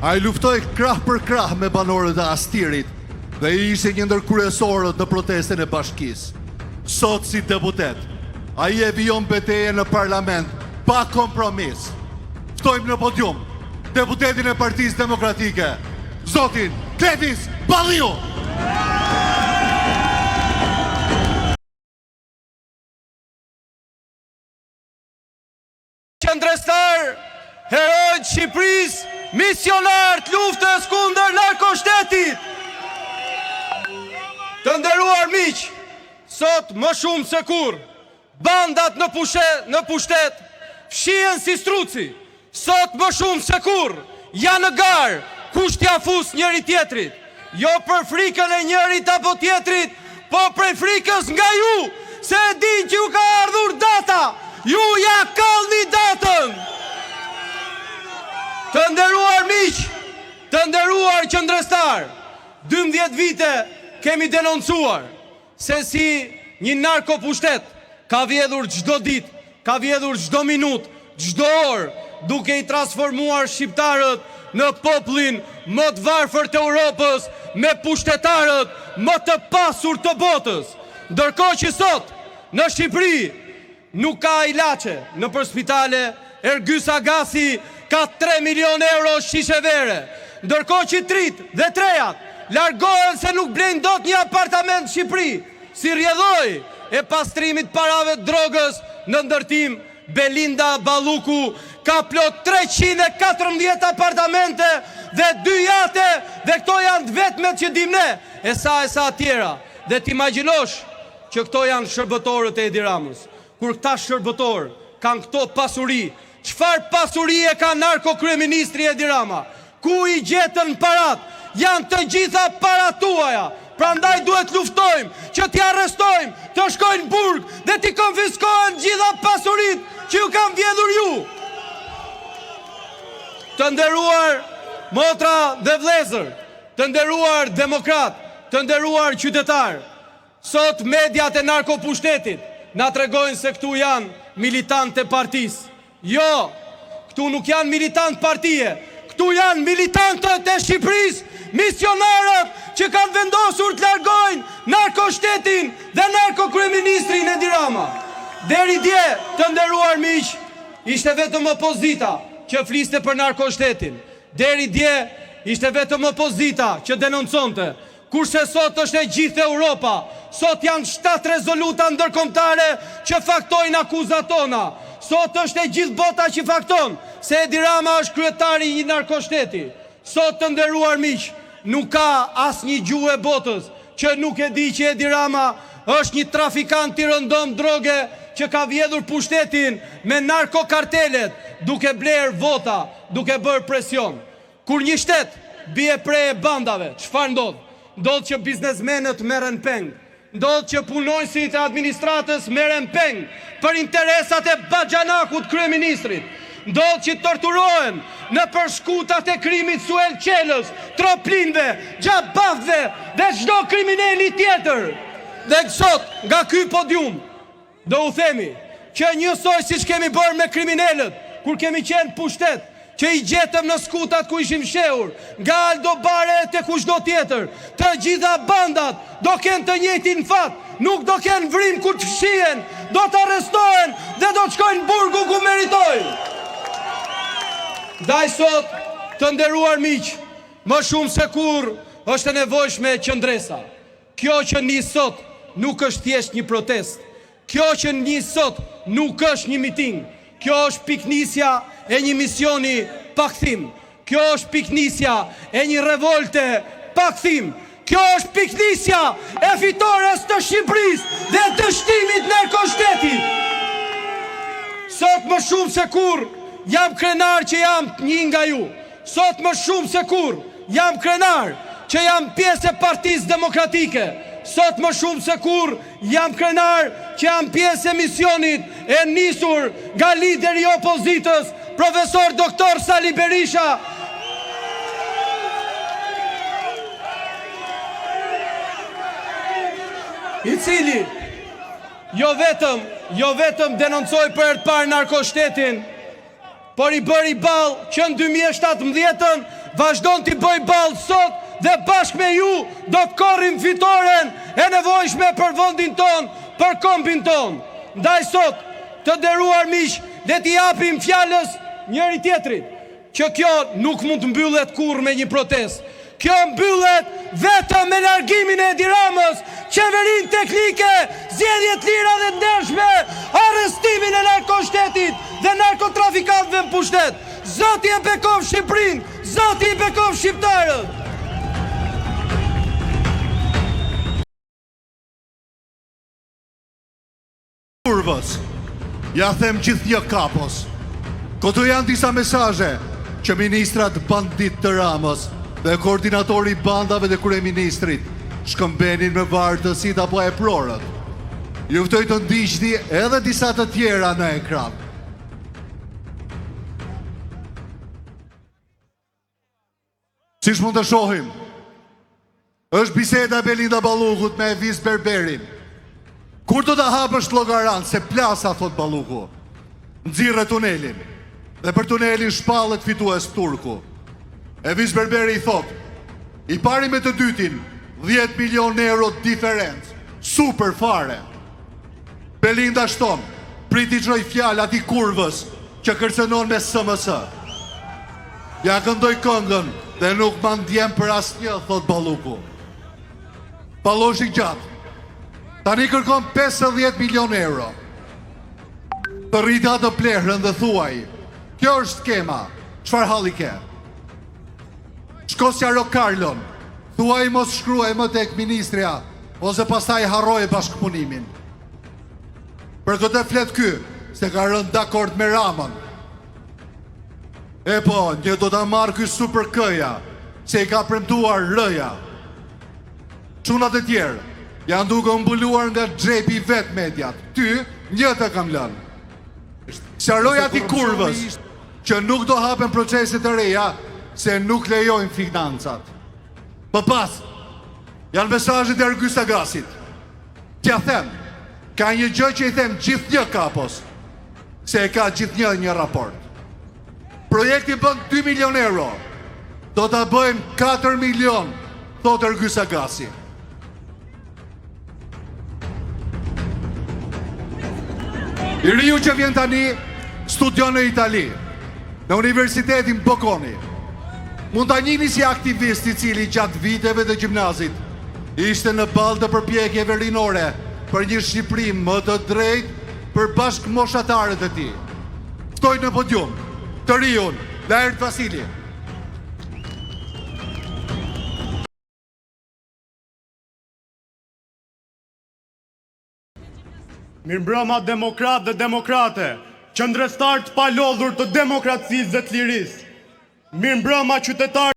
A i luftoj krah për krah me banorët e Astirit dhe i ishte një ndër kryesorët në protestën e bashkisë. Sot si deputet, a i e vijon betejë në parlament pa kompromis. Ftojmë në podium deputetin e Partisë Demokratike, zotin Klevis Balliu. Qëndrestar, herojt Shqipërisë, misionarët luftës kundër narkoshtetit. Të nderuar miq, sot më shumë se kur, bandat në pushtet fshihen si struci. Sot më shumë se kur, janë në garë, kush t'ia fus njëri tjetrit. Jo për frikën e njërit apo tjetrit, po për frikës nga ju, se e din që ju ka ardhur data. Ju ja kallni datën. Të nderuar miq, të nderuar qëndrestar, 12 vite kemi denoncuar se si një narkopushtet ka vjedhur çdo ditë, ka vjedhur çdo minutë, çdo orë, duke i transformuar shqiptarët në popullin më të varfër të Europës, me pushtetarët më të pasur të botës. Ndërkohë që sot në Shqipëri nuk ka ilaçe nëpër spitale, Ergys Agasi ka 3 milion euro shishe vere. Ndërkohë që trit dhe trejat largohen se nuk blejnë dot një apartament në Shqipëri, si rjedhoj e pastrimit parave drogës në ndërtim. Belinda Balluku ka plot 314 apartamente dhe 2 jate, dhe këto janë vetmet që dim ne, e sa tjera. Dhe t'imagjinosh që këto janë shërbëtorët e Edi Ramës. Kur këta shërbëtorë kanë këto pasuri, çfarë pasuri e ka narko-kryeministri Edi Rama? Ku i gjetën parat? Janë të gjitha parat tuaja. Prandaj duhet luftojmë që t'i arrestojmë, të shkojnë në burg dhe t'i konfiskohen gjitha pasurit që ju kanë vjedhur ju. Të nderuar motra dhe vlezër, të nderuar demokrat, të nderuar qytetar, sot mediat e narkopushtetit na tregojnë se këtu janë militantë e partisë. Jo, këtu nuk janë militantë partije, këtu janë militantët e Shqipërisë, misionarët që kanë vendosur të largojnë narkoshtetin dhe narko-kryeministrin Edi Rama. Deri dje, të nderuar miq, ishte vetëm opozita që fliste për narkoshtetin. Deri dje, ishte vetëm opozita që denonconte. Kurse sot është e gjithë Europa, sot janë 7 rezoluta ndërkombëtare që faktojnë akuzat tona. Sot është e gjithë bota që fakton se Edi Rama është kryetari i një narkoshteti. Sot, të nderuar miq, nuk ka asnjë gjuhë e botës që nuk e di që Edi Rama është një trafikant i rëndom droge që ka vjedhur pushtetin me narkokartelet, duke bler vota, duke bërë presion. Kur një shtet bie prej e bandave, çfarë ndodh? Ndodh që biznesmenët merren peng. Ndodh që punonjësit e administratës merren peng për interesat e baxhanakut kryeministrit. Ndodh që torturohen në përshkutat e krimit Suel Qelës, Troplinve, Gjabafve dhe çdo kriminali tjetër. Dhe sot, nga ky podium, do u themi që njësoj siç kemi bërë me kriminalët, kur kemi qenë pushtet, që i gjetëm në skutat ku ishim shehur, nga Aldo Bare te kushdo tjetër, të gjitha bandat do kenë të njëjtin fat, nuk do kenë vrim kur të fshihen, do të arrestohen dhe do të shkojnë burgu ku meritojnë. Ndaj sot, të nderuar miq, më shumë se kur është e nevojshme qëndresa. Kjo që nis sot nuk është thjesht një protest. Kjo që nis sot nuk është një miting. Kjo është piknisja e një misioni pa kthim. Kjo është piknisja e një revolte pa kthim. Kjo është piknisja e fitores të Shqipërisë dhe të shtimit narkoshtetit. Sot më shumë se kur jam krenar që jam një nga ju. Sot më shumë se kur jam krenar që jam pjesë e Partisë Demokratike. Sot më shumë se kur jam krenar që jam pjesë e misionit e nisur nga lideri i opozitës, profesor doktor Sali Berisha, i cili jo vetëm denoncoi për herë të parë narkoshtetin, por i bëri ballë që në 2017 vazhdon t'i bëj ballë sot dhe bashkë me ju do të korrim fitoren e nevojshme për vendin ton, për kombin ton. Ndaj sot, të nderuar miq, le t'i japim fjalës njëri tjetrit që kjo nuk mund të mbyllet kurrë me një protestë. Kjo mbyllet vetëm me largimin e Edi Ramës, qeverinë teknike, zgjedhje të lira dhe ndershme, arrestimin e narkoshtetit dhe narkotrafikantëve në pushtet. Zoti e bekov Shqipërinë, Zoti i bekov shqiptarët. Kurvës, ja them gjithnjë kapos. Këtu janë disa mesazhe që ministrat bandit të Ramës dhe koordinatori i bandave dhe kryeministrit shkëmbenin me vartësit apo e prorët. Ju ftoj të ndiqni edhe disa të tjera në ekran. Siç mund të shohim, është biseda e Belinda Ballukut me Evis Berberin. Kur do të hapësh llogaran se plasa, thot Balluku, nxirre tunelin dhe për tunelin shpallet fitues Turku. Evis Berberi i thot, i pari me të dytin 10 milion euro diferencë, super fare. Belinda shton, priti qoj fjalë ati kurvës që kërcenon me SMS. Ja këndoj këngën dhe nuk ma ndjem për asnjë, thot Balluku. Palloshi gjatë, tani kërkon 50 milion euro. Të rrita të plehrën dhe thuaj, kjo është skema, çfarë halli ke? Shko sqaro Karlon, thuaj mos shkruaj më tek ministria, ose pastaj harroj bashkëpunimin. Për këtë flet ky, se ka rënë dakord me Ramën. E po, një do ta marrë ky super këja, se i ka premtuar rëja. Çunat e tjerë, janë duke mbuluar nga xhepi vet mediat. Ty, një të kam lënë. Sqaroj ati kurvës që nuk do hapen procese të reja, se nuk lejojnë financat. Për pas, janë mesazhet e Ergy Sagasit. T'ja them, ka një gjë që i them gjithnjë kapos, se e ka gjithnjë një raport. Projekti bën 2 milion euro, do t'a bëjmë 4 milion, thot Ergy Sagasi. I riu që vjen tani studion në Itali, në Universitetin Bocconi. Mund ta njihni si aktivist i cili gjatë viteve të gjimnazit ishte në ballë të përpjekjeve rinore për një Shqipëri më të drejtë për bashkëmoshatarët e tij. Ftoj në podium të riun Laert Vasili. Mirëmbrëma demokrat dhe demokrate, qëndrështar të palodhur të demokracisë dhe të lirisë. Mirëmbrëma qytetar